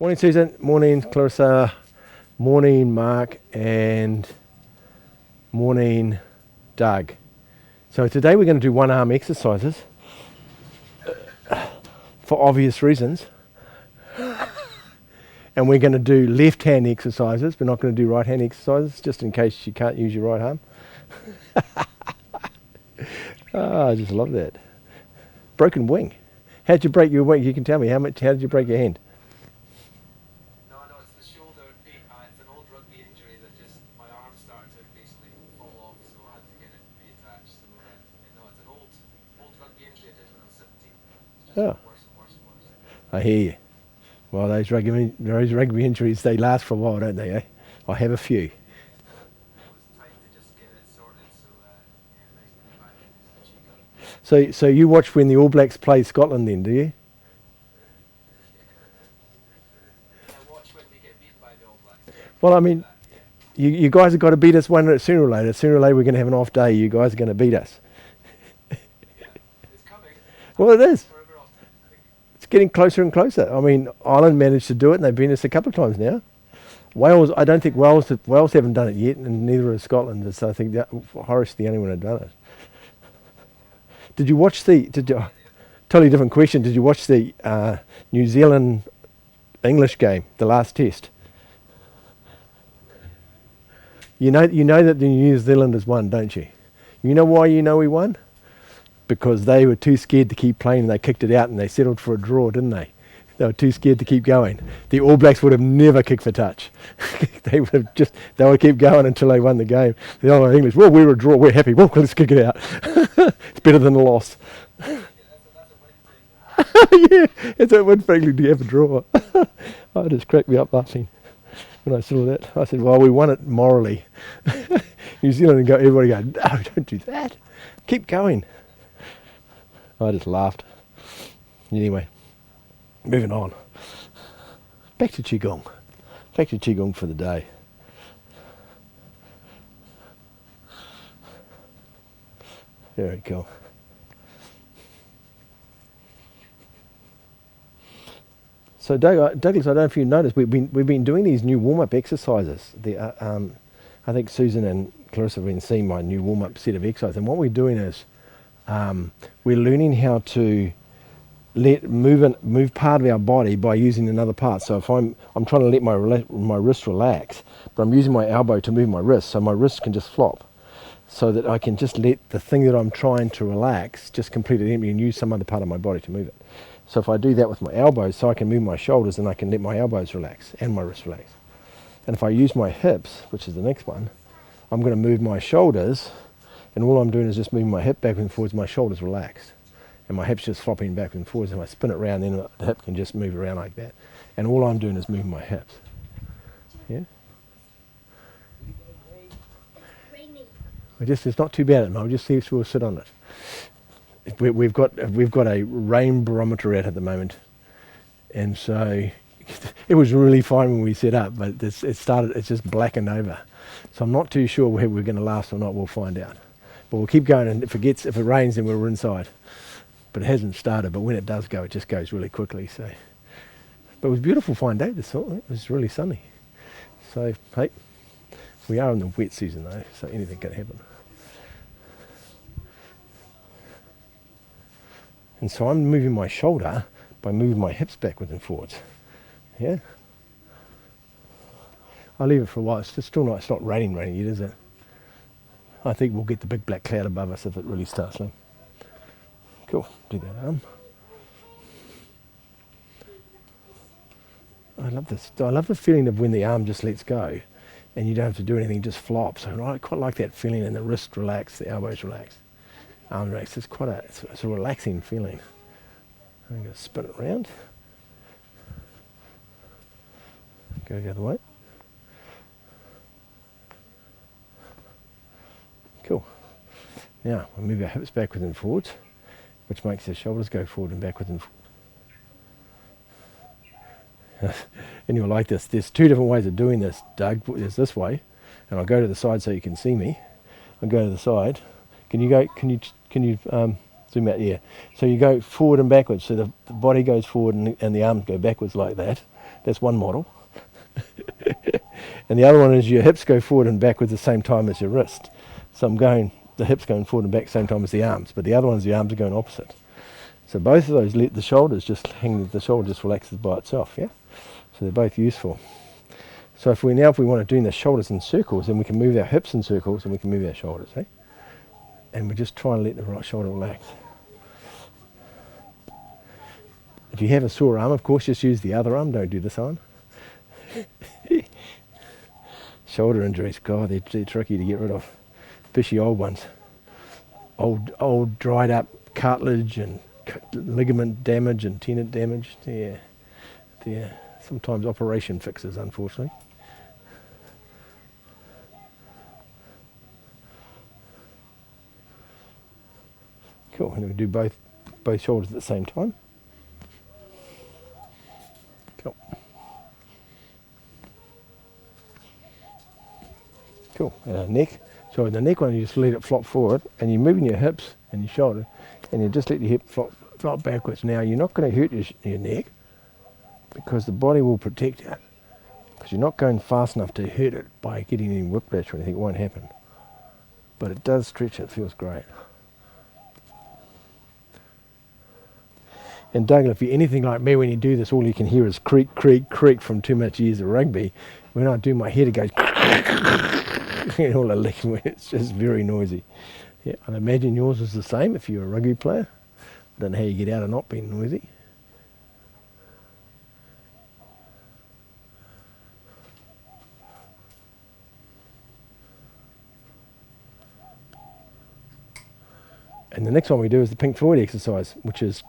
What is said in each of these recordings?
Morning, Susan. Morning, Clarissa. Morning, Mark. And morning, Doug. So today we're going to do one arm exercises for obvious reasons. And we're going to do left hand exercises. We're not going to do right hand exercises, just in case you can't use your right arm. Oh, I just love that. Broken wing. How'd you break your wing? You can tell me. How did you break your hand? No, it's the shoulder pain. It's an old rugby injury that just, my arm started to basically fall off, so I had to get it reattached. So, no, it's an old rugby injury I did when I was 17. It's just worse and worse and worse. I hear you. Well, those rugby injuries, they last for a while, don't they, eh? I have a few. It was time to just get it sorted, so nice to be back in Qigong. So you watch when the All Blacks play Scotland then, do you? I watch when we get beat by the All Blacks. Well, I mean, you guys have got to beat us one sooner or later. Sooner or later we're going to have an off day. You guys are going to beat us. It's coming. Well, it is. Forever off. I think It's getting closer and closer. I mean, Ireland managed to do it and they've beaten us a couple of times now. Wales, I don't think Wales haven't done it yet, and neither has Scotland. So I think Horace is the only one who done it. Did you watch totally different question. Did you watch the New Zealand English game, the last test? You know that the New Zealanders won, don't you? You know why you know we won? Because they were too scared to keep playing and they kicked it out and they settled for a draw, didn't they? They were too scared to keep going. The All Blacks would have never kicked for touch. They would keep going until they won the game. The other English, well, we're a draw, we're happy, well, let's kick it out. It's better than a loss. that's a win thing. Yeah, it's a win frankly to have a draw. Oh, it just cracked me up laughing when I saw that. I said, well, we won it morally. New Zealand and everybody go, no, don't do that. Keep going. I just laughed. Anyway, moving on. Back to Qigong. Back to Qigong for the day. Very cool. So Douglas, I don't know if you noticed, we've been doing these new warm-up exercises. I think Susan and Clarissa have been seeing my new warm-up set of exercises, and what we're doing is we're learning how to move part of our body by using another part. So if I'm trying to let my wrist relax, but I'm using my elbow to move my wrist, so my wrist can just flop, so that I can just let the thing that I'm trying to relax just completely empty and use some other part of my body to move it. So if I do that with my elbows, so I can move my shoulders, and I can let my elbows relax and my wrist relax. And if I use my hips, which is the next one, I'm going to move my shoulders, and all I'm doing is just moving my hip back and forwards, my shoulders relaxed. And my hip's just flopping back and forwards, and I spin it around, then the hip can just move around like that. And all I'm doing is moving my hips. Yeah? It's not too bad at the moment. Just see if we'll sit on it. We've got a rain barometer out at the moment, and so it was really fine when we set up, but it's just blackened over. So I'm not too sure whether we're going to last or not. We'll find out. But we'll keep going, and if it rains, then we're inside. But it hasn't started. But when it does go, it just goes really quickly. So, but it was a beautiful fine day this morning. It was really sunny. So hey, we are in the wet season though, so anything can happen. And so I'm moving my shoulder by moving my hips backwards and forwards. Yeah? I'll leave it for a while. It's still not, it's not raining yet, is it? I think we'll get the big black cloud above us if it really starts raining. Cool. Do that arm. I love this. I love the feeling of when the arm just lets go and you don't have to do anything, it just flops. I quite like that feeling, and the wrist relax, the elbows relax. Arm relax. It's a relaxing feeling. I'm going to spin it around. Go the other way. Cool. Now we'll move our hips backwards and forwards, which makes the shoulders go forward and backwards and forward. And you'll like this. There's two different ways of doing this, Doug. There's this way, and I'll go to the side so you can see me. I'll go to the side. Can you Zoom out, yeah. So you go forward and backwards. So the body goes forward and the arms go backwards like that. That's one model. And the other one is your hips go forward and backwards at the same time as your wrist. So the hips going forward and back at the same time as the arms. But the other one's the arms are going opposite. So both of those let the shoulders just hang, the shoulder just relaxes by itself, yeah? So they're both useful. So if we want to do the shoulders in circles, then we can move our hips in circles and we can move our shoulders, eh? And we just try and let the right shoulder relax. If you have a sore arm, of course, just use the other arm, don't do this arm. Shoulder injuries, God, they're tricky to get rid of. Especially old ones. Old dried up cartilage and ligament damage and tendon damage. Yeah, they're sometimes operation fixes, unfortunately. Cool, and then we do both shoulders at the same time. Cool. Cool, and our neck. So in the neck one, you just let it flop forward, and you're moving your hips and your shoulder, and you just let your hip flop backwards. Now, you're not going to hurt your neck, because the body will protect you. Because you're not going fast enough to hurt it by getting any whiplash or anything. It won't happen. But it does stretch, it feels great. And Douglas, if you're anything like me, when you do this, all you can hear is creak, creak, creak from too much years of rugby. When I do my head, it goes and all the licking, it's just very noisy. Yeah, I imagine yours is the same if you're a rugby player. I don't know how you get out of not being noisy. And the next one we do is the Pink Floyd exercise, which is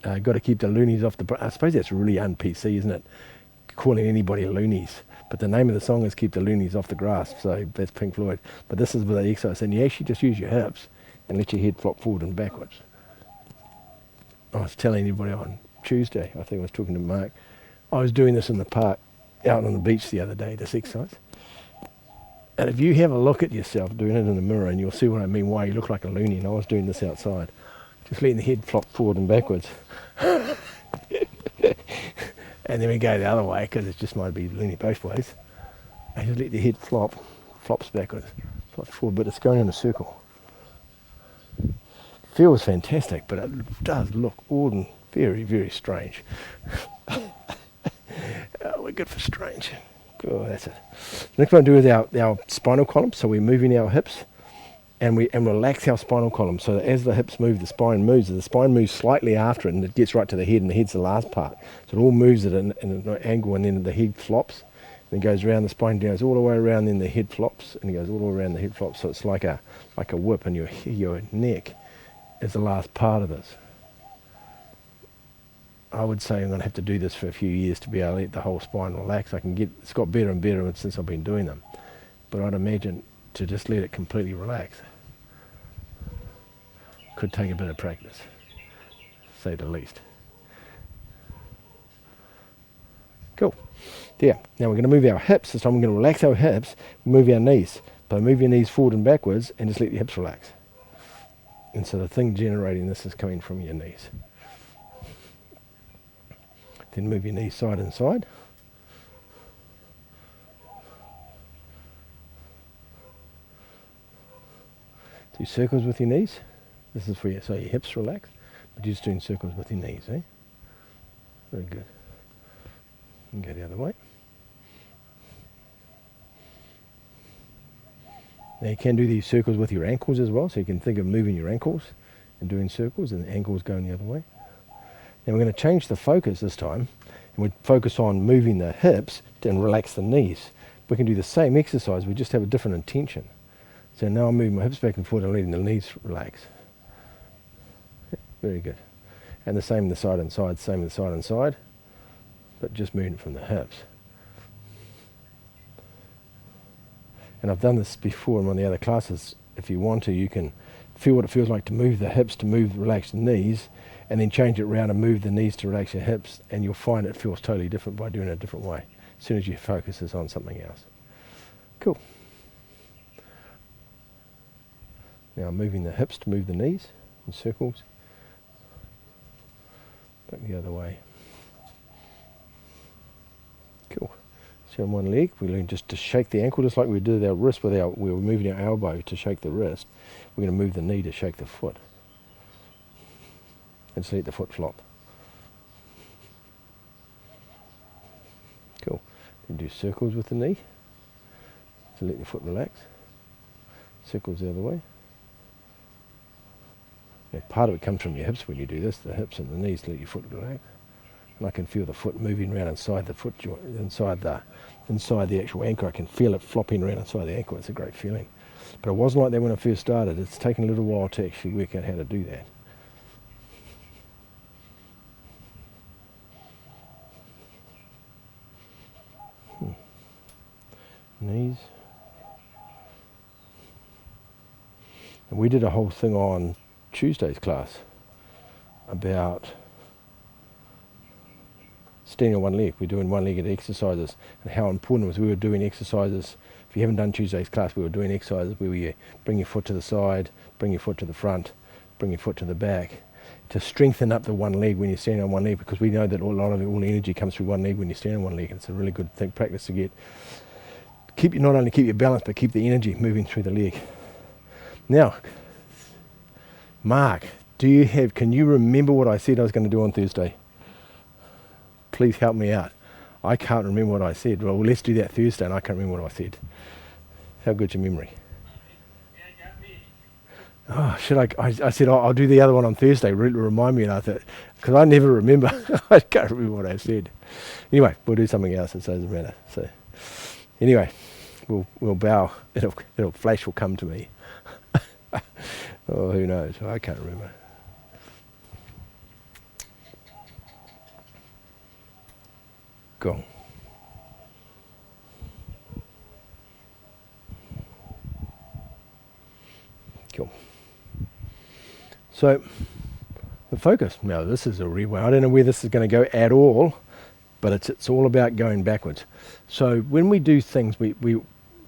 got to keep the loonies off the... I suppose that's really un-PC, isn't it? Calling anybody loonies. But the name of the song is Keep the Loonies Off the Grass, so that's Pink Floyd. But this is with the exercise, and you actually just use your hips and let your head flop forward and backwards. I was telling anybody on Tuesday, I think I was talking to Mark, I was doing this in the park out on the beach the other day, this exercise. And if you have a look at yourself doing it in the mirror, and you'll see what I mean, why you look like a loony, and I was doing this outside. Just letting the head flop forward and backwards. And then we go the other way, because it just might be loony both ways. And just let the head flops backwards, flops forward, but it's going in a circle. Feels fantastic, but it does look odd and very, very strange. We're good for strange. Cool, that's it. Next one to do is our spinal column. So we're moving our hips and relax our spinal column. So that as the hips move, the spine moves slightly after it, and it gets right to the head, and the head's the last part. So it all moves at in an angle, and then the head flops, and it goes around the spine, goes all the way around, then the head flops, and it goes all the way around the head flops. So it's like a whip, and your neck is the last part of this. I would say I'm going to have to do this for a few years to be able to let the whole spine relax. It's got better and better since I've been doing them. But I'd imagine to just let it completely relax could take a bit of practice, say the least. Cool. Yeah. Now we're going to move our hips. This time we're going to relax our hips, move our knees. But move your knees forward and backwards and just let your hips relax. And so the thing generating this is coming from your knees. Then move your knees side and side. Do circles with your knees. This is for you, so your hips relax, but you're just doing circles with your knees, eh? Very good. And go the other way. Now you can do these circles with your ankles as well, so you can think of moving your ankles and doing circles, and the ankles going the other way. Now we're going to change the focus this time, and we focus on moving the hips and relax the knees. We can do the same exercise, we just have a different intention. So now I'm moving my hips back and forth and letting the knees relax. Yeah, very good. And the same the side and side, same the side and side, but just moving from the hips. And I've done this before in one of the other classes. If you want to, you can feel what it feels like to move the hips, to move the relaxed knees, and then change it around and move the knees to relax your hips, and you'll find it feels totally different by doing it a different way, as soon as your focus is on something else. Cool. Now moving the hips to move the knees in circles, Back the other way. Cool. So on one leg, we learn just to shake the ankle, just like we did our wrist with we were moving our elbow to shake the wrist. We're going to move the knee to shake the foot. And just let the foot flop. Cool. Then do circles with the knee. So let your foot relax. Circles the other way. Now, part of it comes from your hips when you do this, the hips and the knees, let your foot relax. And I can feel the foot moving around inside the foot joint, inside the actual ankle. I can feel it flopping around inside the ankle. It's a great feeling. But it wasn't like that when I first started. It's taken a little while to actually work out how to do that. Knees. And we did a whole thing on Tuesday's class about standing on one leg. We're doing one-legged exercises and how important it was. We were doing exercises. If you haven't done Tuesday's class, we were doing exercises where you bring your foot to the side, bring your foot to the front, bring your foot to the back to strengthen up the one leg when you're standing on one leg, because we know that all the energy comes through one leg when you stand on one leg. It's a really good practice to get. Not only keep your balance, but keep the energy moving through the leg. Now, Mark, can you remember what I said I was going to do on Thursday? Please help me out. I can't remember what I said. Well, let's do that Thursday, and I can't remember what I said. How good's your memory? Oh, I said, I'll do the other one on Thursday. Remind me, and I thought, because I never remember. I can't remember what I said. Anyway, we'll do something else, and so it doesn't matter. So, anyway, we'll bow. Flash will come to me. Oh, who knows? I can't remember. Gong. Cool. So, the focus. Now, this is a real one. I don't know where this is going to go at all, but it's all about going backwards. So, when we do things, we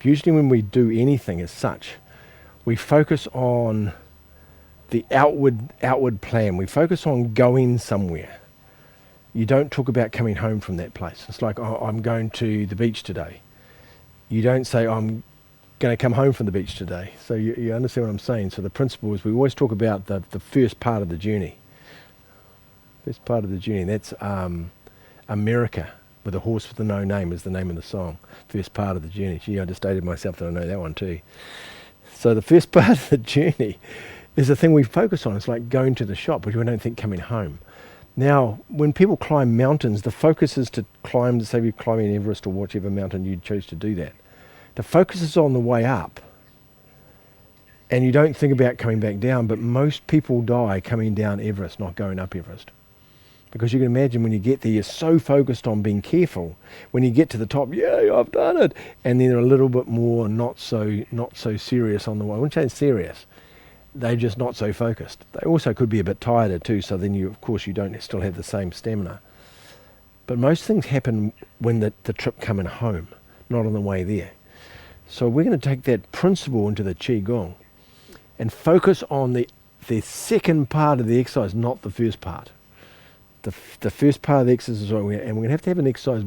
usually when we do anything as such, we focus on the outward plan. We focus on going somewhere. You don't talk about coming home from that place. It's like, oh, I'm going to the beach today. You don't say, I'm going to come home from the beach today. So you understand what I'm saying. So the principle is we always talk about the first part of the journey. First part of the journey. That's America with a horse with no name is the name of the song. First part of the journey. Gee, I just stated myself that I know that one too. So the first part of the journey is the thing we focus on. It's like going to the shop, but we don't think coming home. Now, when people climb mountains, the focus is to climb, say you're climbing Everest or whichever mountain you choose to do that. The focus is on the way up. And you don't think about coming back down, but most people die coming down Everest, not going up Everest. Because you can imagine when you get there, you're so focused on being careful. When you get to the top, yeah, I've done it. And then they're a little bit more not so serious on the way. I wouldn't say serious. They're just not so focused. They also could be a bit tired too, so then you don't still have the same stamina. But most things happen when the trip coming home, not on the way there. So we're going to take that principle into the Qigong and focus on the second part of the exercise, not the first part. The first part of the exercise is right, and we're going to have an exercise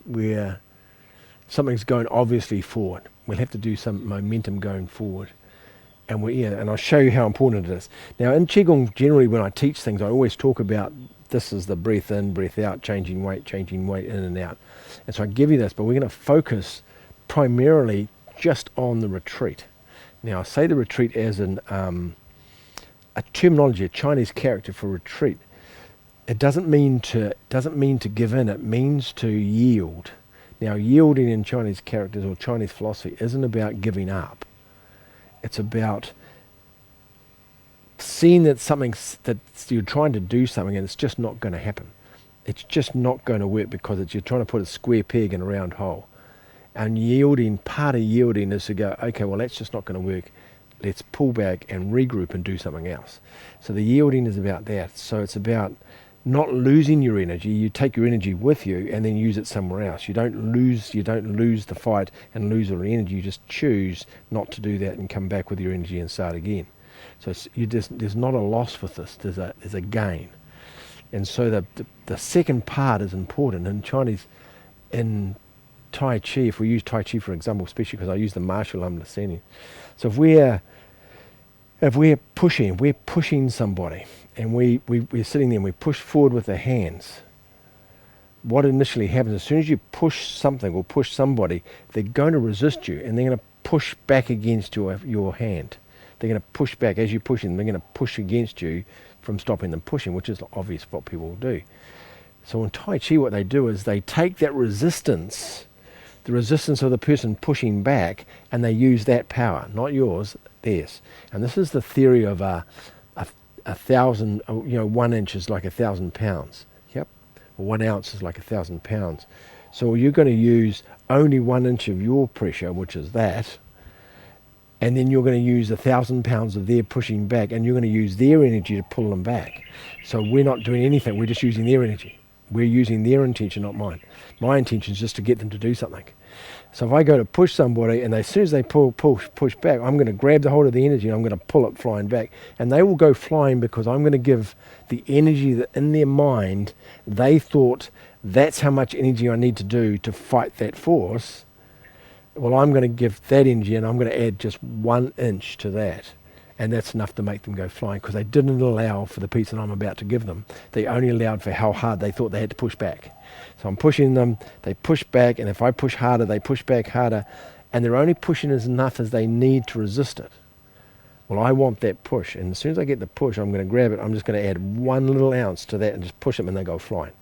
where something's going obviously forward. We'll have to do some momentum going forward. And I'll show you how important it is. Now in Qigong, generally when I teach things, I always talk about this is the breath in, breath out, changing weight in and out. And so I give you this, but we're going to focus primarily just on the retreat. Now I say the retreat as a terminology, a Chinese character for retreat. It doesn't mean to give in, it means to yield. Now yielding in Chinese characters or Chinese philosophy isn't about giving up. It's about seeing that you're trying to do something and it's just not going to happen. It's just not going to work because you're trying to put a square peg in a round hole. And part of yielding is to go, okay, well that's just not going to work. Let's pull back and regroup and do something else. So the yielding is about that. So it's about not losing your energy. You take your energy with you and then use it somewhere else. You don't lose the fight and lose your energy. You just choose not to do that and come back with your energy and start again. So there's not a loss with this. There's a gain. And so the second part is important. In Chinese, in Tai Chi, if we use Tai Chi for example, especially because I use the martial understanding. So if we're pushing somebody, and we're sitting there and we push forward with the hands, what initially happens, as soon as you push something or push somebody, they're going to resist you and they're going to push back against your hand. They're going to push back as you push them. They're going to push against you from stopping them pushing, which is obvious what people will do. So in Tai Chi, what they do is they take that resistance, the resistance of the person pushing back, and they use that power, not yours, theirs. And this is the theory of a 1,000, 1 inch is like 1,000 pounds. Yep. Or 1 ounce is like 1,000 pounds. So you're going to use only 1 inch of your pressure, which is that, and then you're going to use 1,000 pounds of their pushing back, and you're going to use their energy to pull them back. So we're not doing anything, we're just using their energy. We're using their intention, not mine. My intention is just to get them to do something. So if I go to push somebody, and as soon as they push back, I'm going to grab the hold of the energy and I'm going to pull it flying back. And they will go flying because I'm going to give the energy that in their mind, they thought that's how much energy I need to do to fight that force. Well, I'm going to give that energy and I'm going to add just 1 inch to that. And that's enough to make them go flying, because they didn't allow for the piece that I'm about to give them. They only allowed for how hard they thought they had to push back. So I'm pushing them, they push back, and if I push harder, they push back harder, and they're only pushing as enough as they need to resist it. Well, I want that push, and as soon as I get the push, I'm going to grab it, I'm just going to add 1 little ounce to that and just push them and they go flying,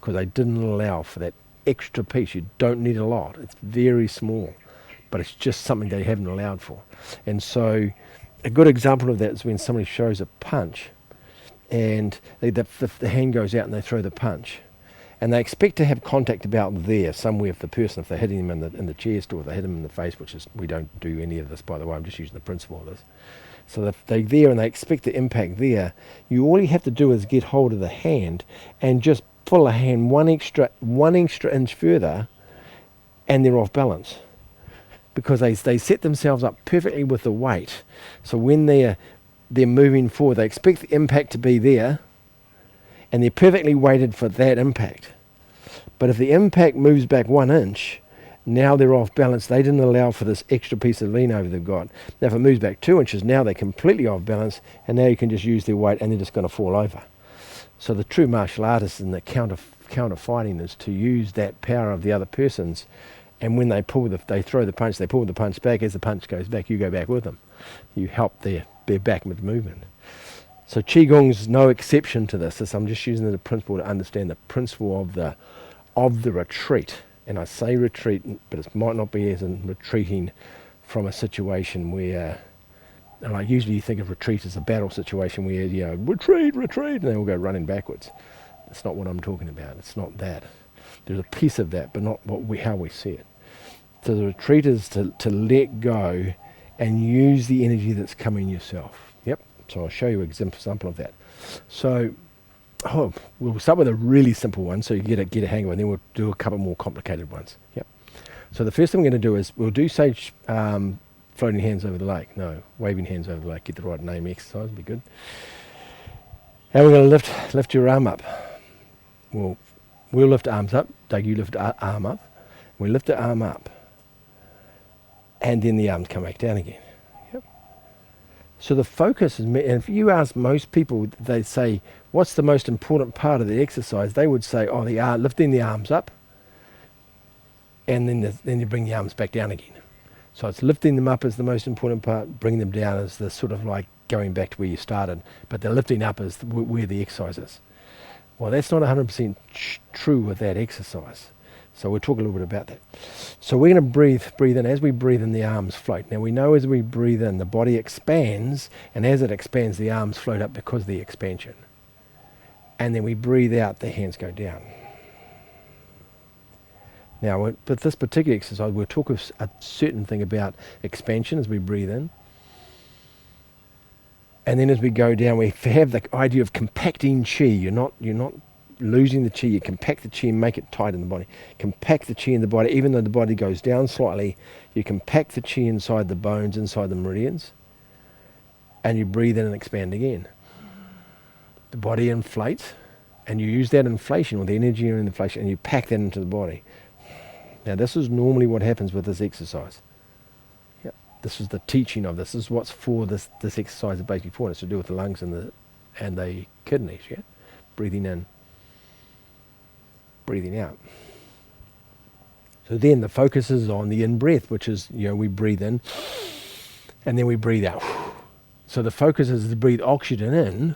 because they didn't allow for that extra piece. You don't need a lot, it's very small, but it's just something they haven't allowed for. And so a good example of that is when somebody shows a punch and the hand goes out and they throw the punch, and they expect to have contact about there somewhere for the person if they're hitting them in the chest, or if they hit them in the face, which is, we don't do any of this, by the way, I'm just using the principle of this. So if they're there and they expect the impact there, all you have to do is get hold of the hand and just pull a hand one extra inch further, and they're off balance, because they set themselves up perfectly with the weight. So when they're moving forward, they expect the impact to be there, and they're perfectly weighted for that impact. But if the impact moves back 1 inch, now they're off balance. They didn't allow for this extra piece of lean over they've got. Now if it moves back 2 inches, now they're completely off balance, and now you can just use their weight and they're just going to fall over. So the true martial artist in the counter fighting is to use that power of the other person's. And when they throw the punch, they pull the punch back. As the punch goes back, you go back with them. You help their back with movement. So Qigong's no exception to this. I'm just using the principle to understand the principle of the retreat. And I say retreat, but it might not be as in retreating from a situation where, like usually you think of retreat as a battle situation where, retreat, and they all go running backwards. That's not what I'm talking about. It's not that. There's a piece of that, but not how we see it. So the retreat is to let go and use the energy that's coming yourself. Yep. So I'll show you an example of that. So we'll start with a really simple one, so you get a hang of it, and then we'll do a couple more complicated ones. Yep. So the first thing we're going to do is we'll do sage floating hands over the lake. No, waving hands over the lake. Get the right name exercise would be good. And we're going to lift your arm up. We'll lift arms up. Doug, you lift arm up. We lift the arm up, and then the arms come back down again. Yep. So the focus is, and if you ask most people, they say, what's the most important part of the exercise? They would say, lifting the arms up, and then you bring the arms back down again. So it's lifting them up is the most important part, bringing them down is the sort of like going back to where you started, but the lifting up is where the exercise is. Well, that's not 100% true with that exercise. So we'll talk a little bit about that. So we're going to breathe in. As we breathe in, the arms float. Now we know as we breathe in, the body expands, and as it expands, the arms float up because of the expansion. And then we breathe out, the hands go down. Now, with this particular exercise, we'll talk a certain thing about expansion as we breathe in. And then as we go down, we have the idea of compacting chi. You're not losing the chi. You compact the chi and make it tight in the body. Compact the chi in the body. Even though the body goes down slightly, you compact the chi inside the bones, inside the meridians. And you breathe in and expand again. The body inflates And you use that inflation, or the energy in inflation, and you pack that into the body. Now this is normally what happens with this exercise. Yep. This is the teaching of this. This is what's for this exercise is basically for. It's to do with the lungs and the kidneys. Yeah, breathing in, breathing out. So then the focus is on the in-breath, which is, we breathe in and then we breathe out. So the focus is to breathe oxygen in,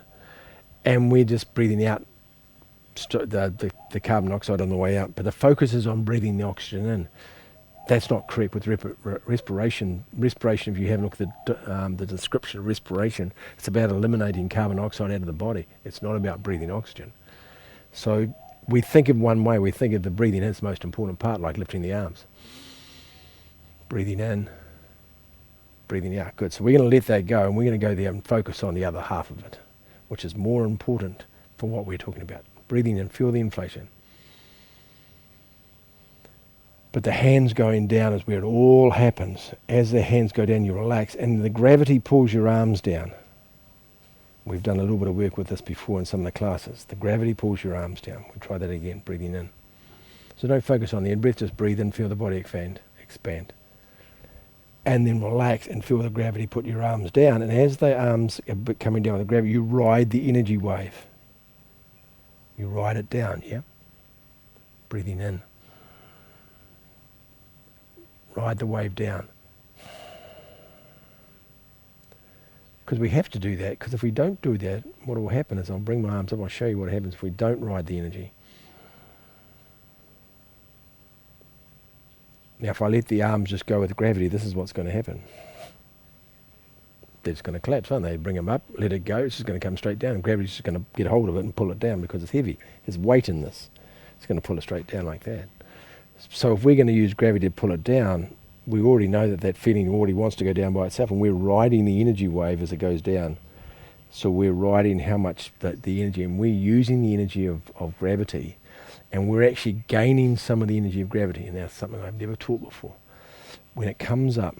and we're just breathing out the carbon dioxide on the way out. But the focus is on breathing the oxygen in. That's not correct with respiration. Respiration, if you have a look at the description of respiration, it's about eliminating carbon dioxide out of the body. It's not about breathing oxygen. So we think of one way, we think of the breathing in as the most important part, like lifting the arms. Breathing in, breathing out. Good. So we're going to let that go, and we're going to go there and focus on the other half of it, which is more important for what we're talking about. Breathing in, feel the inflation. But the hands going down is where it all happens. As the hands go down, you relax, and the gravity pulls your arms down. We've done a little bit of work with this before in some of the classes. The gravity pulls your arms down. We'll try that again, breathing in. So don't focus on the in-breath, just breathe in, feel the body expand. And then relax and feel the gravity put your arms down. And as the arms are coming down with the gravity, you ride the energy wave. You ride it down, yeah? Breathing in. Ride the wave down. Because we have to do that, because if we don't do that, what will happen is, I'll bring my arms up, I'll show you what happens if we don't ride the energy. Now if I let the arms just go with gravity, this is what's going to happen. They're just going to collapse, aren't they? Bring them up, let it go, it's just going to come straight down. Gravity's just going to get hold of it and pull it down because it's heavy. There's weight in this. It's going to pull it straight down like that. So if we're going to use gravity to pull it down, we already know that feeling already wants to go down by itself, and we're riding the energy wave as it goes down. So we're riding how much the energy, and we're using the energy of gravity, and we're actually gaining some of the energy of gravity. And that's something I've never taught before. When it comes up,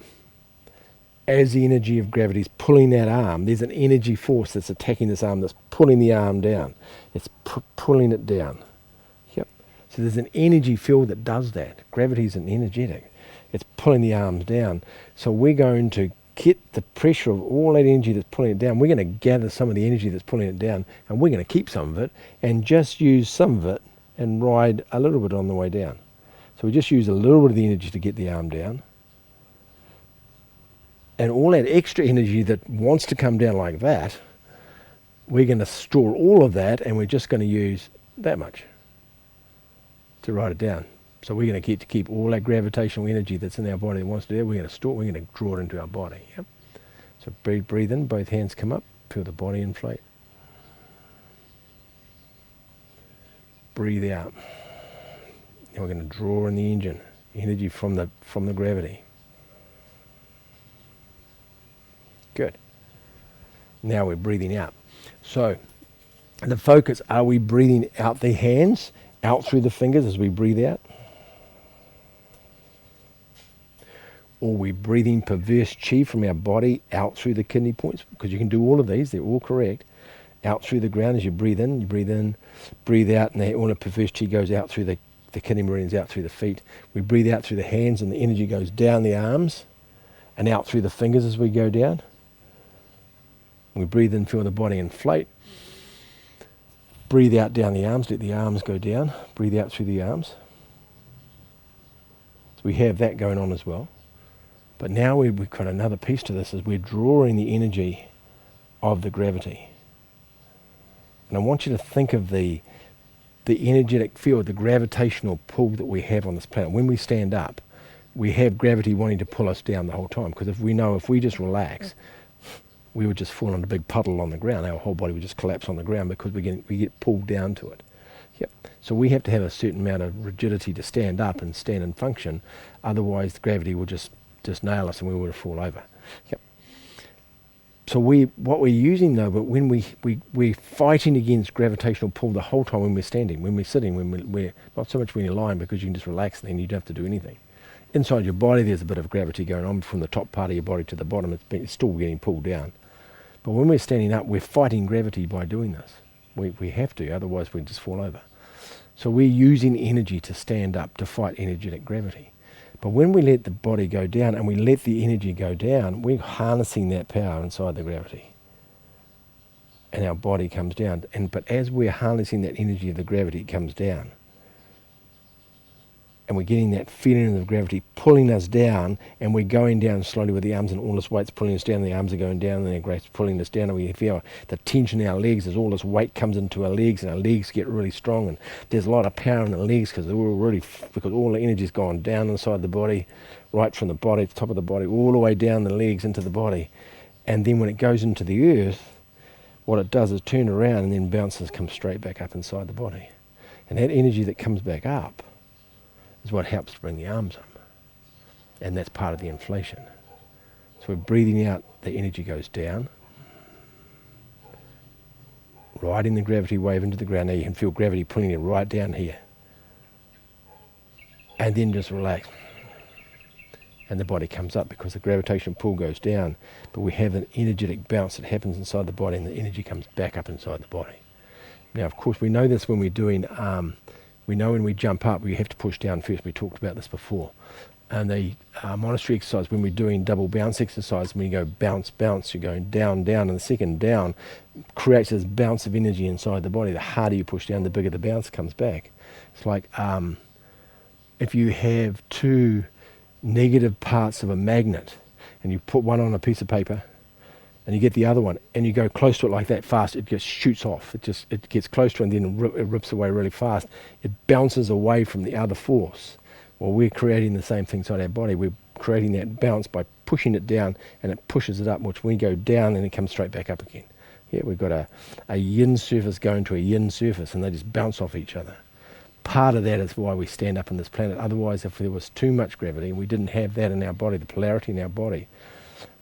as the energy of gravity is pulling that arm, there's an energy force that's attacking this arm, that's pulling the arm down. It's pulling it down. Yep. So there's an energy field that does that. Gravity is an energetic. It's pulling the arms down. So we're going to get the pressure of all that energy that's pulling it down. We're going to gather some of the energy that's pulling it down, and we're going to keep some of it and just use some of it and ride a little bit on the way down. So we just use a little bit of the energy to get the arm down. And all that extra energy that wants to come down like that, we're going to store all of that, and we're just going to use that much to ride it down. So we're going to keep all that gravitational energy that's in our body that wants to do it, we're going to store, we're going to draw it into our body. Yep. So breathe in, both hands come up, feel the body inflate. Breathe out. Now we're going to draw in the engine, energy from the gravity. Good. Now we're breathing out. So the focus, are we breathing out the hands, out through the fingers as we breathe out? Or are we breathing perverse chi from our body out through the kidney points? Because you can do all of these, they're all correct. Out through the ground as you breathe in, breathe out, and all the perverse chi goes out through the kidney meridians, out through the feet. We breathe out through the hands, and the energy goes down the arms and out through the fingers as we go down. We breathe in, feel the body inflate. Breathe out down the arms, let the arms go down. Breathe out through the arms. So we have that going on as well. But now we've got another piece to this, is we're drawing the energy of the gravity. And I want you to think of the energetic field, the gravitational pull that we have on this planet. When we stand up, we have gravity wanting to pull us down the whole time, because if we just relax, we would just fall in a big puddle on the ground. Our whole body would just collapse on the ground because we get pulled down to it. Yep. So we have to have a certain amount of rigidity to stand up and stand and function. Otherwise, the gravity will just nail us and we would fall over. Yep. So what we're using though, but when we're fighting against gravitational pull the whole time when we're standing, when we're sitting, when we're not so much when you're lying, because you can just relax and then you don't have to do anything. Inside your body, there's a bit of gravity going on from the top part of your body to the bottom. It's still getting pulled down. But when we're standing up, we're fighting gravity by doing this. We have to, otherwise we just fall over. So we're using energy to stand up, to fight energetic gravity. But when we let the body go down and we let the energy go down, we're harnessing that power inside the gravity. And our body comes down. But as we're harnessing that energy of the gravity, it comes down. And we're getting that feeling of gravity pulling us down, and we're going down slowly with the arms, and all this weight's pulling us down, and the arms are going down, and the gravity's pulling us down, and we feel the tension in our legs as all this weight comes into our legs, and our legs get really strong, and there's a lot of power in the legs because all the energy's gone down inside the body, right from the body, top of the body, all the way down the legs into the body. And then when it goes into the earth, what it does is turn around and then bounces, comes straight back up inside the body. And that energy that comes back up is what helps to bring the arms up. And that's part of the inflation. So we're breathing out, the energy goes down, riding the gravity wave into the ground. Now you can feel gravity pulling it right down here. And then just relax. And the body comes up because the gravitational pull goes down. But we have an energetic bounce that happens inside the body, and the energy comes back up inside the body. Now, of course, we know this when we're doing... we know when we jump up, we have to push down first. We talked about this before. And the monastery exercise, when we're doing double bounce exercise, when you go bounce, bounce, you're going down, down, and the second down creates this bounce of energy inside the body. The harder you push down, the bigger the bounce comes back. It's like if you have two negative parts of a magnet, and you put one on a piece of paper, and you get the other one, and you go close to it like that fast, it just shoots off. It gets close to it, and then it rips away really fast. It bounces away from the other force. Well, we're creating the same thing inside our body. We're creating that bounce by pushing it down, and it pushes it up, which when we go down, and it comes straight back up again. Yeah, we've got a yin surface going to a yin surface, and they just bounce off each other. Part of that is why we stand up on this planet. Otherwise, if there was too much gravity, and we didn't have that in our body, the polarity in our body,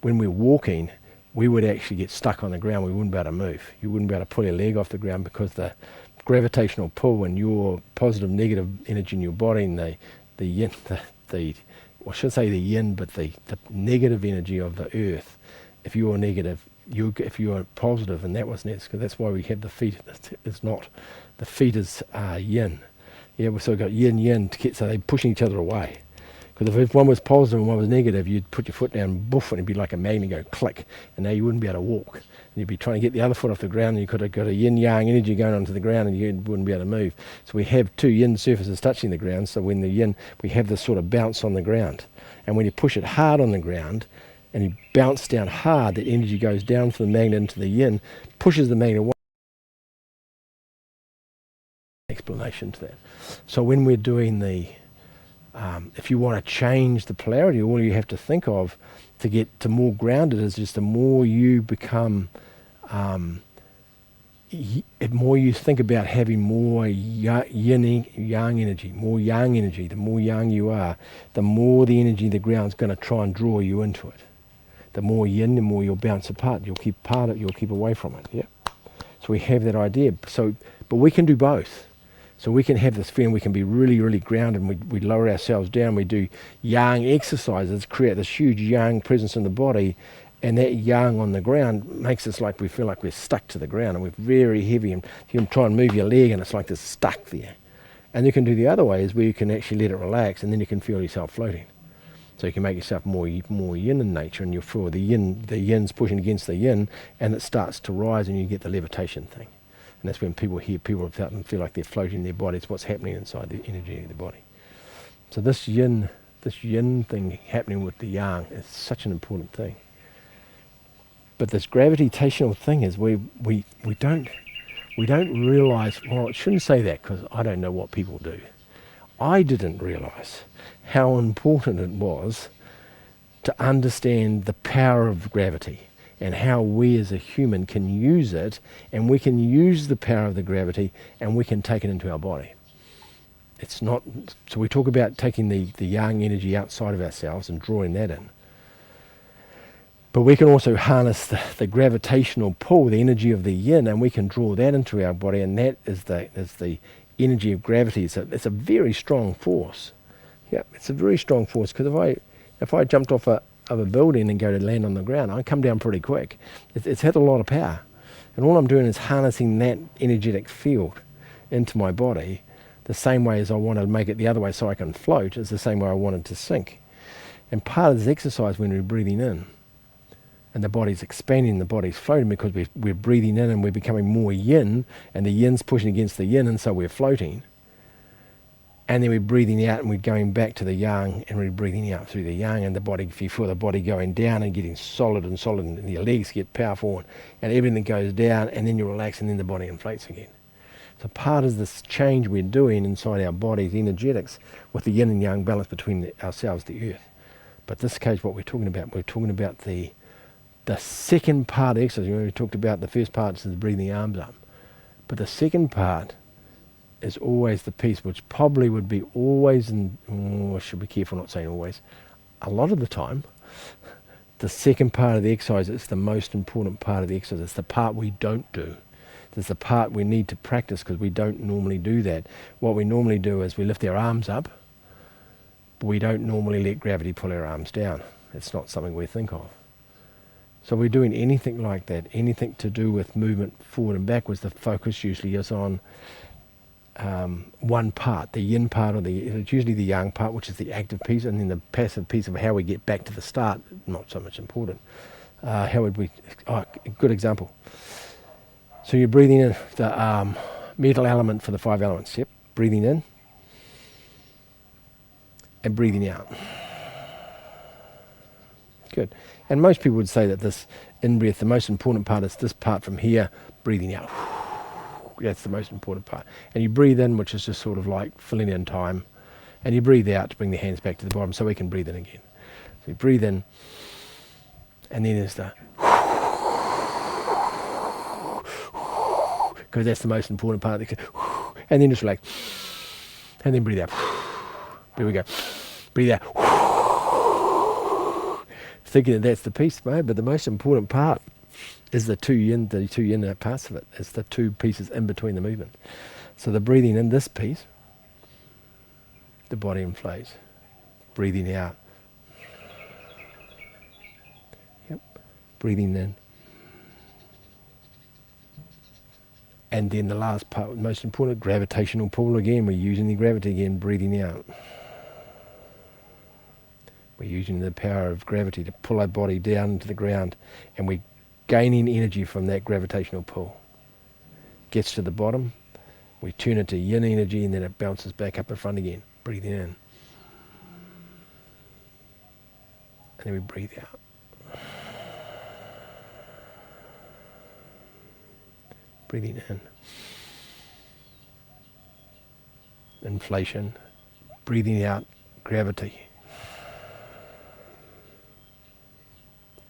when we're walking, we would actually get stuck on the ground. We wouldn't be able to move. You wouldn't be able to pull your leg off the ground because the gravitational pull and your positive, negative energy in your body, and the yin, I should say the yin, but the negative energy of the earth. If you're negative, if you're positive, and that was next, because that's why we have the feet. It's not the feet is yin. Yeah, so we've got yin, yin, so they're pushing each other away. Because if one was positive and one was negative, you'd put your foot down, boof, and it'd be like a magnet, go click, and now you wouldn't be able to walk. And you'd be trying to get the other foot off the ground, and you could have got a yin-yang energy going onto the ground, and you wouldn't be able to move. So we have two yin surfaces touching the ground, so when the yin, we have this sort of bounce on the ground. And when you push it hard on the ground, and you bounce down hard, the energy goes down from the magnet into the yin, pushes the magnet away. Explanation to that. So when we're doing the... if you want to change the polarity, all you have to think of to get to more grounded is just the more you become, the more you think about having more yang energy, more yang energy. The more yang you are, the more the energy of the ground's going to try and draw you into it. The more yin, the more you'll bounce apart. You'll keep part of it, you'll keep away from it. Yeah. So we have that idea. So, but we can do both. So we can have this feeling, we can be really, really grounded, and we lower ourselves down, we do yang exercises, create this huge yang presence in the body, and that yang on the ground makes us like we feel like we're stuck to the ground, and we're very heavy, and you can try and move your leg and it's like this stuck there. And you can do the other way, is where you can actually let it relax, and then you can feel yourself floating. So you can make yourself more yin in nature, and you'll feel the yin's pushing against the yin, and it starts to rise, and you get the levitation thing. And that's when people feel like they're floating in their body. It's what's happening inside the energy of the body. So this yin thing happening with the yang is such an important thing. But this gravitational thing is we don't realise. Well, I shouldn't say that because I don't know what people do. I didn't realise how important it was to understand the power of gravity, and how we as a human can use it, and we can use the power of the gravity, and we can take it into our body. It's not, so we talk about taking the yang energy outside of ourselves and drawing that in. But we can also harness the gravitational pull, the energy of the yin, and we can draw that into our body, and that is the energy of gravity. It's a very strong force. Yeah, it's a very strong force, because if I jumped off of a building and go to land on the ground, I come down pretty quick. It's had a lot of power. And all I'm doing is harnessing that energetic field into my body, the same way as I want to make it the other way so I can float is the same way I want it to sink. And part of this exercise when we're breathing in, and the body's expanding, the body's floating because we're breathing in and we're becoming more yin, and the yin's pushing against the yin, and so we're floating. And then we're breathing out and we're going back to the yang, and we're breathing out through the yang, and the body, if you feel the body going down and getting solid and your legs get powerful and everything goes down, and then you relax and then the body inflates again. So part of this change we're doing inside our bodies, energetics, with the yin and yang balance between ourselves, the earth. But this case, what we're talking about the second part of the exercise. We talked about the first part is breathing the arms up. But the second part is always the piece which probably would be always, I should be careful not saying always, a lot of the time, the second part of the exercise is the most important part of the exercise. It's the part we don't do. It's the part we need to practice because we don't normally do that. What we normally do is we lift our arms up, but we don't normally let gravity pull our arms down. It's not something we think of. So we're doing anything like that, anything to do with movement forward and backwards, the focus usually is on one part, the yin part, it's usually the yang part, which is the active piece, and then the passive piece of how we get back to the start, not so much important. How would we, a good example. So you're breathing in the metal element for the 5 elements, yep, breathing in and breathing out. Good. And most people would say that this in-breath, the most important part is this part from here, breathing out. That's the most important part. And you breathe in, which is just sort of like filling in time. And you breathe out to bring the hands back to the bottom so we can breathe in again. So you breathe in, and then there's the... because that's the most important part. And then just relax. And then breathe out. Here we go. Breathe out. Thinking that that's the piece, mate, but the most important part is the two yin parts of it. It's the two pieces in between the movement. So the breathing in this piece, the body inflates. Breathing out. Yep. Breathing in. And then the last part, most important, gravitational pull again. We're using the gravity again, breathing out. We're using the power of gravity to pull our body down into the ground, and we're gaining energy from that gravitational pull. Gets to the bottom, we turn it to yin energy, and then it bounces back up in front again. Breathing in. And then we breathe out. Breathing in. Inflation. Breathing out, gravity.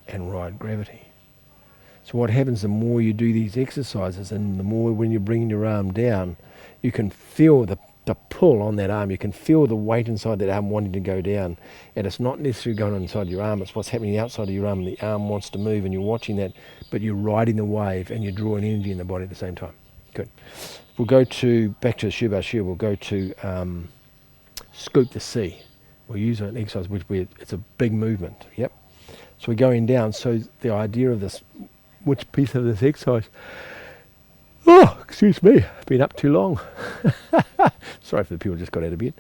And ride gravity. So what happens, the more you do these exercises, and the more when you're bringing your arm down, you can feel the pull on that arm. You can feel the weight inside that arm wanting to go down. And it's not necessarily going on inside your arm, it's what's happening outside of your arm. The arm wants to move and you're watching that, but you're riding the wave and you're drawing energy in the body at the same time. Good. We'll go back to Shiba Shiva, we'll go to scoop the sea. We'll use an exercise it's a big movement. Yep. So we're going down. So the idea of this, which piece of this exercise? Oh, excuse me, I've been up too long. Sorry for the people who just got out of bed.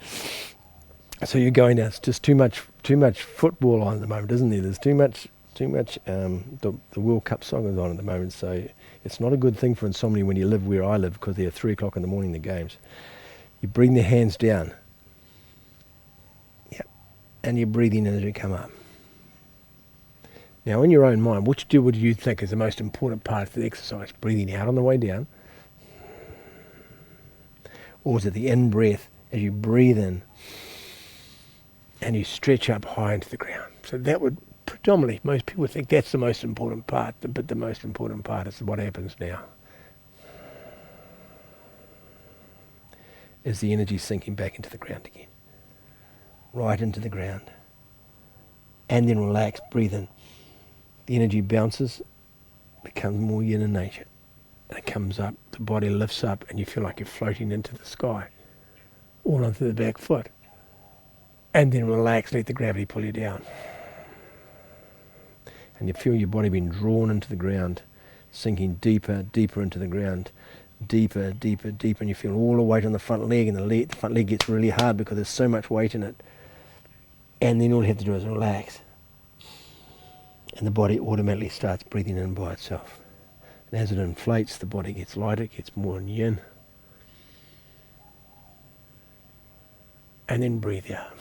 So you're going down. It's just too much football on at the moment, isn't there? There's too much. The World Cup song is on at the moment, so it's not a good thing for insomnia when you live where I live, because they're 3 o'clock in the morning, the games. You bring the hands down. Yep. And you're breathing in as you come up. Now, in your own mind, which would you think is the most important part of the exercise? Breathing out on the way down? Or is it the in-breath as you breathe in and you stretch up high into the ground? So that would predominantly, most people think that's the most important part, but the most important part is what happens now. Is the energy sinking back into the ground again. Right into the ground. And then relax, breathe in. The energy bounces, becomes more yin in nature. And it comes up, the body lifts up, and you feel like you're floating into the sky, all onto the back foot. And then relax, let the gravity pull you down. And you feel your body being drawn into the ground, sinking deeper, deeper into the ground, deeper, deeper, deeper, and you feel all the weight on the front leg, and the front leg gets really hard because there's so much weight in it. And then all you have to do is relax, and the body automatically starts breathing in by itself. And as it inflates, the body gets lighter, gets more yin, and then breathe out.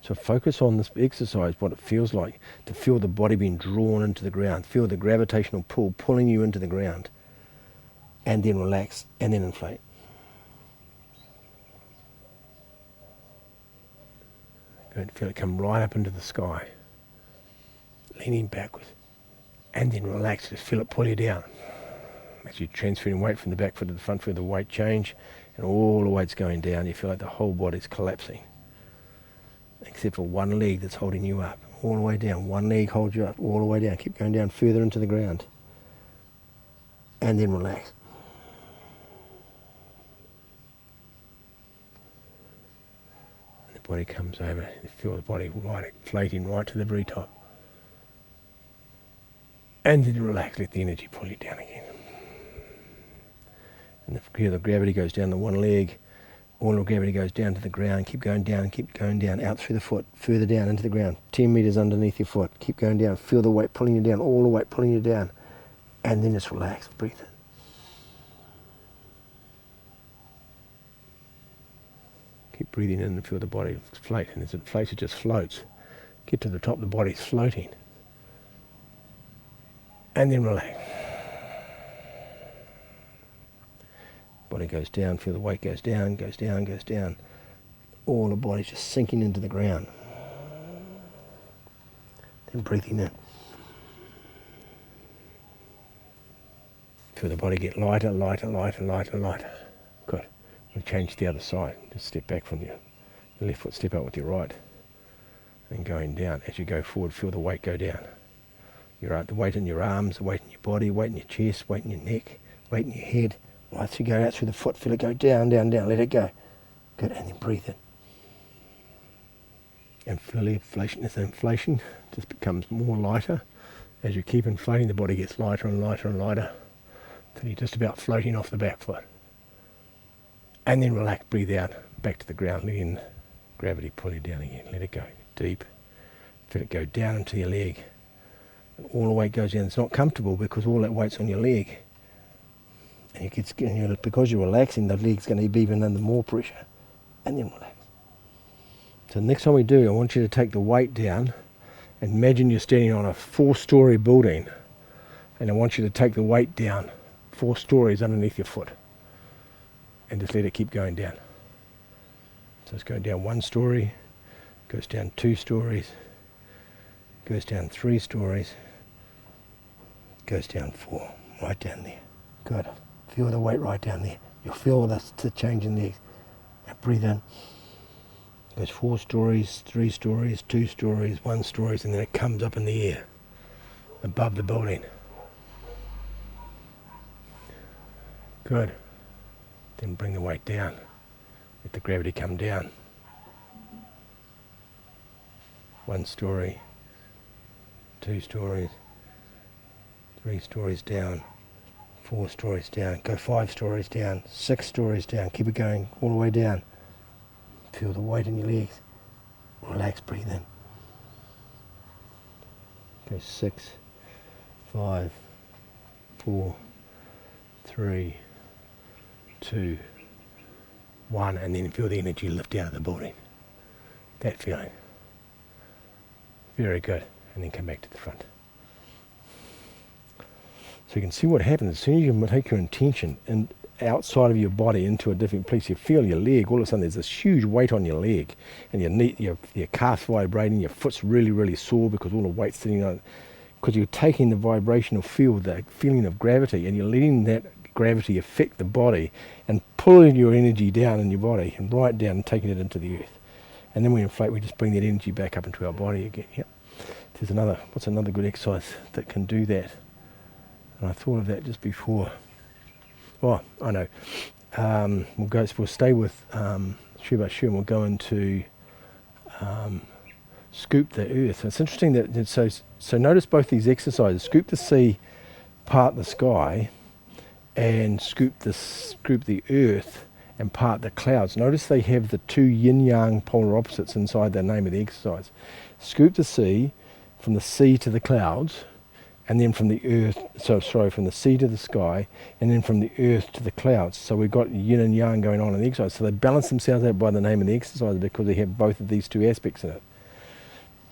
So focus on this exercise, what it feels like to feel the body being drawn into the ground, feel the gravitational pull pulling you into the ground, and then relax, and then inflate. Good. Feel it come right up into the sky, leaning backwards, and then relax, just feel it pull you down. As you're transferring weight from the back foot to the front foot, the weight change, and all the weight's going down. You feel like the whole body's collapsing, except for one leg that's holding you up, all the way down. One leg holds you up, all the way down. Keep going down further into the ground, and then relax. And the body comes over. You feel the body right, inflating right to the very top. And then relax, let the energy pull you down again. And the gravity goes down the one leg, all the gravity goes down to the ground. Keep going down, out through the foot, further down into the ground, 10 meters underneath your foot. Keep going down, feel the weight pulling you down, all the weight pulling you down, and then just relax, breathe in. Keep breathing in and feel the body inflate, and as it inflates, it just floats. Get to the top, the body's floating. And then relax. Body goes down, feel the weight goes down, goes down, goes down. All the body's just sinking into the ground. Then breathing in. Feel the body get lighter, lighter, lighter, lighter, lighter. Good. We'll change to the other side. Just step back from your left foot, step out with your right. And going down. As you go forward, feel the weight go down. The weight in your arms, the weight in your body, weight in your chest, weight in your neck, weight in your head. Right, so you go out through the foot, feel it go down, down, down, let it go. Good, and then breathe in. And feel the inflation. As the inflation just becomes more lighter, as you keep inflating, the body gets lighter and lighter and lighter, until you're just about floating off the back foot. And then relax, breathe out, back to the ground, letting gravity pull you down again. Let it go, deep. Feel it go down into your leg. And all the weight goes down. It's not comfortable because all that weight's on your leg. And because you're relaxing, the leg's going to be even under more pressure. And then relax. So next time we do, I want you to take the weight down and imagine you're standing on a 4-story building, and I want you to take the weight down 4 stories underneath your foot and just let it keep going down. So it's going down 1 story, goes down 2 stories, goes down 3 stories, goes down 4, right down there. Good. Feel the weight right down there. You'll feel the change in there. Now breathe in. Goes 4 stories, 3 stories, 2 stories, 1 stories, and then it comes up in the air above the building. Good. Then bring the weight down. Let the gravity come down. 1 story, 2 stories, 3 stories down, 4 stories down, go 5 stories down, 6 stories down, keep it going all the way down. Feel the weight in your legs. Relax, breathe in. Go 6, 5, 4, 3, 2, 1, and then feel the energy lift out of the building. That feeling. Very good. And then come back to the front. So you can see what happens as soon as you take your intention and outside of your body into a different place. You feel your leg, all of a sudden there's this huge weight on your leg, and your knee, your calf's vibrating, your foot's really, really sore because all the weight's sitting on it. Because you're taking the vibrational field, the feeling of gravity, and you're letting that gravity affect the body and pulling your energy down in your body and right down and taking it into the earth. And then we inflate, we just bring that energy back up into our body again. Yep. What's another good exercise that can do that? And I thought of that just before. Oh, I know. We'll stay with Shiba Shu, and we'll go into scoop the earth. It's interesting that, so notice both these exercises, scoop the sea, part the sky, and scoop the earth and part the clouds. Notice they have the two yin-yang polar opposites inside the name of the exercise. Scoop the sea, from the sea to the clouds, and then from the earth, from the sea to the sky, and then from the earth to the clouds. So we've got yin and yang going on in the exercise. So they balance themselves out by the name of the exercise because they have both of these two aspects in it.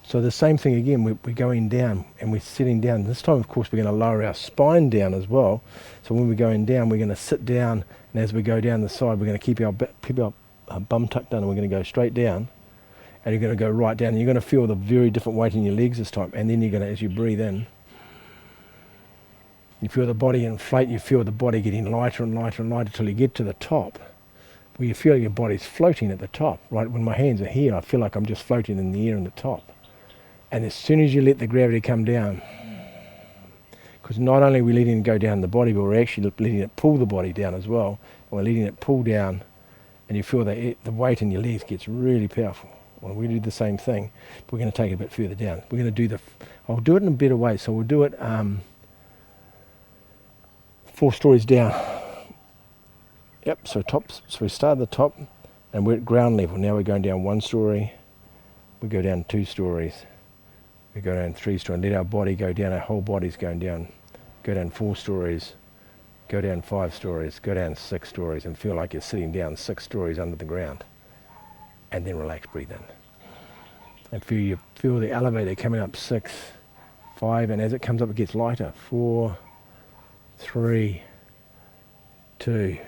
So the same thing again, we're going down and we're sitting down. This time, of course, we're going to lower our spine down as well. So when we're going down, we're going to sit down, and as we go down the side, we're going to keep our bum tucked down, and we're going to go straight down, and you're going to go right down. And you're going to feel the very different weight in your legs this time, and then you're going to, as you breathe in, you feel the body inflate, you feel the body getting lighter and lighter and lighter till you get to the top, where you feel your body's floating at the top. Right, when my hands are here, I feel like I'm just floating in the air in the top. And as soon as you let the gravity come down, because not only are we letting it go down the body, but we're actually letting it pull the body down as well. And we're letting it pull down, and you feel the weight in your legs gets really powerful. Well, we do the same thing, but we're going to take it a bit further down. We're going to do I'll do it in a better way. So we'll do it 4 stories down. Yep, so we start at the top, and we're at ground level. Now we're going down 1 story, we go down 2 stories. We go down 3 stories, let our body go down, our whole body's going down. Go down 4 stories, go down 5 stories, go down 6 stories, and feel like you're sitting down 6 stories under the ground. And then relax, breathe in. And feel the elevator coming up 6, 5, and as it comes up it gets lighter. 4, 3, 2,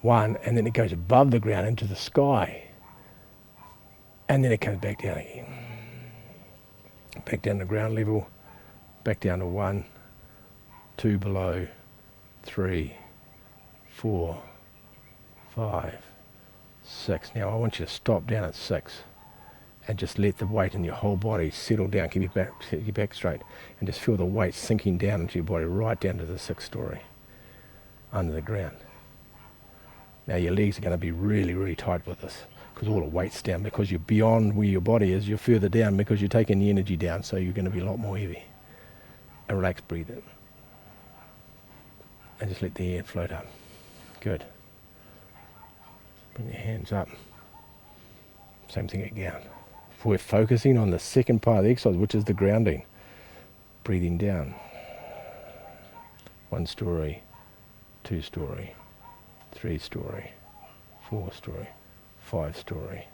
1, and then it goes above the ground into the sky. And then it comes back down again. Back down to ground level, back down to 1, 2 below, 3, 4, 5, 6. Now I want you to stop down at 6 and just let the weight in your whole body settle down. Keep your back straight, and just feel the weight sinking down into your body right down to the 6th story under the ground. Now your legs are going to be really, really tight with this, because all the weight's down, because you're beyond where your body is, you're further down because you're taking the energy down, so you're going to be a lot more heavy. And relax, breathe in. And just let the air float up. Good. Bring your hands up. Same thing again. We're focusing on the second part of the exercise, which is the grounding. Breathing down. 1 story, 2 story, 3 story, 4 story, 5 story.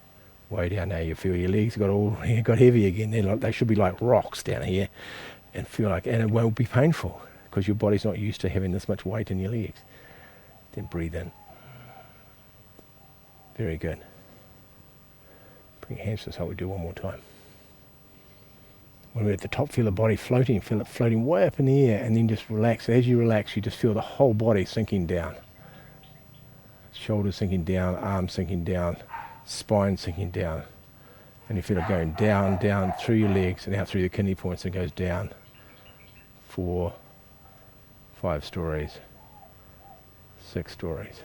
Way down now, you feel your legs got heavy again. They should be like rocks down here, and it won't be painful because your body's not used to having this much weight in your legs. Then breathe in. Very good. Bring your hands to the side. We'll do one more time. When we're at the top, feel the body floating. Feel it floating way up in the air, and then just relax. As you relax, you just feel the whole body sinking down. Shoulders sinking down, arms sinking down, spine sinking down. And you feel it going down, down through your legs and out through the kidney points, and goes down 4, 5 stories, 6 stories.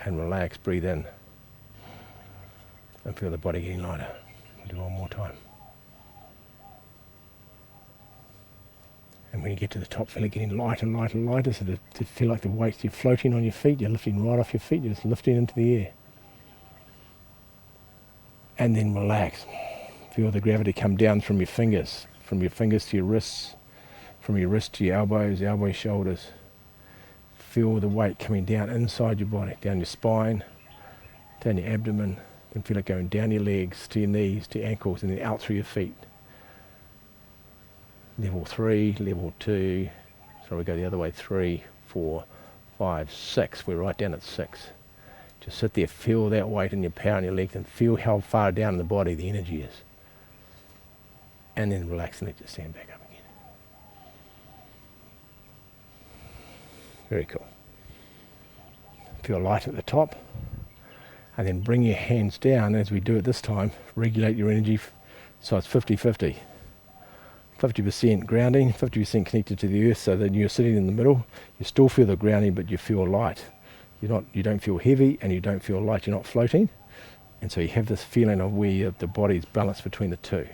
And relax, breathe in. And feel the body getting lighter. We'll do one more time. And when you get to the top, feel it getting lighter and lighter and lighter, so to feel like the weight, you're floating on your feet, you're lifting right off your feet, you're just lifting into the air. And then relax. Feel the gravity come down from your fingers to your wrists, from your wrists to your elbows, shoulders. Feel the weight coming down inside your body, down your spine, down your abdomen, then feel it going down your legs, to your knees, to your ankles, and then out through your feet. Level 3, level 2, so we go the other way, 3, 4, 5, 6. We're right down at 6. Just sit there, feel that weight in your power in your legs, and feel how far down in the body the energy is. And then relax and let your stand back up again. Very cool. Feel light at the top, and then bring your hands down as we do it this time. Regulate your energy, so it's 50-50. 50% grounding, 50% connected to the earth, so that you're sitting in the middle. You still feel the grounding, but you feel light. You don't feel heavy, and you don't feel light. You're not floating. And so you have this feeling of where the body's balanced between the two.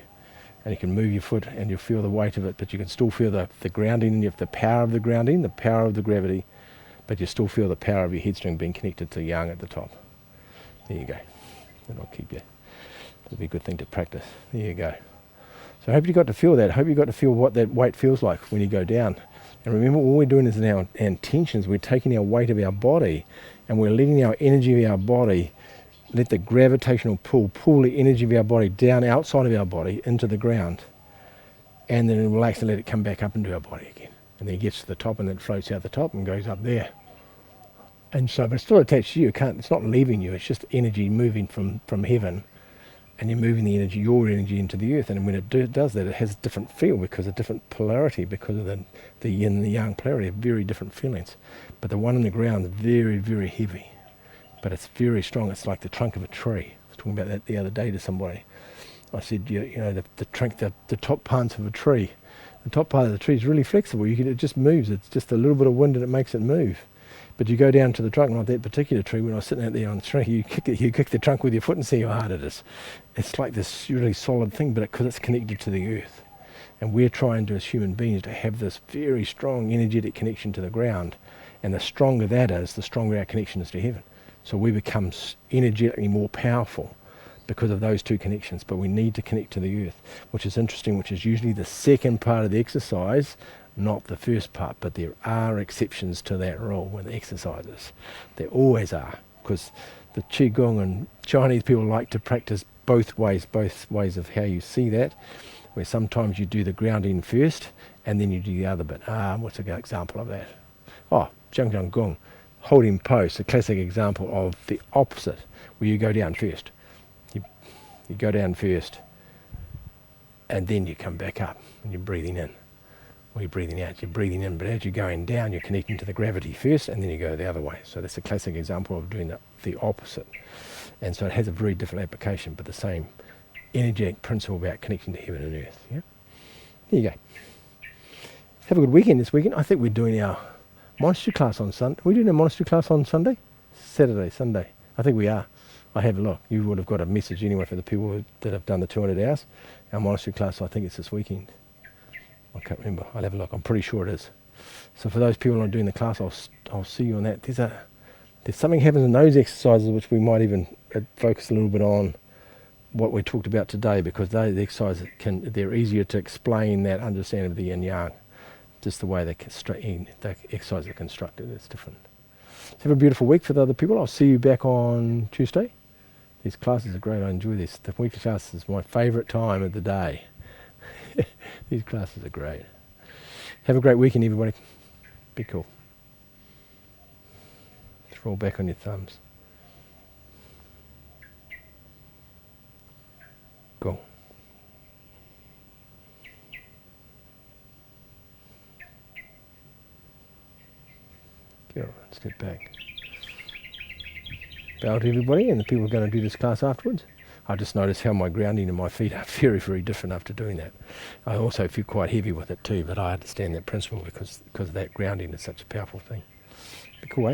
And you can move your foot and you'll feel the weight of it, but you can still feel the grounding, and you have the power of the grounding, the power of the gravity, but you still feel the power of your headstring being connected to yang at the top. There you go. And I'll keep you. That'll be a good thing to practice. There you go. So I hope you got to feel that. I hope you got to feel what that weight feels like when you go down. And remember, all we're doing is in our intentions, we're taking our weight of our body and we're letting our energy of our body, let the gravitational pull the energy of our body down outside of our body into the ground, and then relax and let it come back up into our body again. And then it gets to the top and then it floats out the top and goes up there. And so, but it's still attached to you. It's not leaving you. It's just energy moving from heaven, and you're moving the energy, your energy, into the earth. And when it does that, it has a different feel because of different polarity, because of the yin and the yang polarity, have very different feelings. But the one in the ground is very, very heavy, but it's very strong. It's like the trunk of a tree. I was talking about that the other day to somebody. I said, you know, the trunk, the top parts of a tree. The top part of the tree is really flexible. It just moves. It's just a little bit of wind and it makes it move. But you go down to the trunk, like that particular tree, when I was sitting out there on the tree, you kick the trunk with your foot and see how hard it is. It's like this really solid thing, but because it's connected to the earth. And we're trying to, as human beings, to have this very strong energetic connection to the ground. And the stronger that is, the stronger our connection is to heaven. So we become energetically more powerful because of those two connections. But we need to connect to the earth, which is interesting, which is usually the second part of the exercise, not the first part. But there are exceptions to that rule with exercises. There always are, because the Qigong and Chinese people like to practice both ways of how you see that, where sometimes you do the grounding first and then you do the other bit. What's an example of that? Oh, Zhang Gong, holding pose, a classic example of the opposite, where you go down first. You go down first, and then you come back up, and you're breathing in. Or you're breathing out. You're breathing in, but as you're going down, you're connecting to the gravity first, and then you go the other way. So that's a classic example of doing the opposite. And so it has a very different application, but the same energetic principle about connecting to heaven and earth. Yeah? There you go. Have a good weekend this weekend. I think we're doing our monastery class on Sunday. Are we doing a monastery class on Sunday? Saturday, Sunday. I think we are. I have a look. You would have got a message anyway for the people that have done the 200 hours. Our monastery class, I think it's this weekend. I can't remember. I'll have a look. I'm pretty sure it is. So for those people who are doing the class, I'll see you on that. There's something happens in those exercises which we might even focus a little bit on what we talked about today, because those exercises they're easier to explain that understanding of the yin yang. Just the way the exercises are constructed, it's different. So have a beautiful week for the other people. I'll see you back on Tuesday. These classes are great. I enjoy this. The weekly class is my favourite time of the day. These classes are great. Have a great weekend, everybody. Be cool. Just roll back on your thumbs. Go. Get on, step back. Bow to everybody, and the people who are going to do this class afterwards. I just noticed how my grounding and my feet are very, very different after doing that. I also feel quite heavy with it too, but I understand that principle because that grounding is such a powerful thing. Be cool, eh?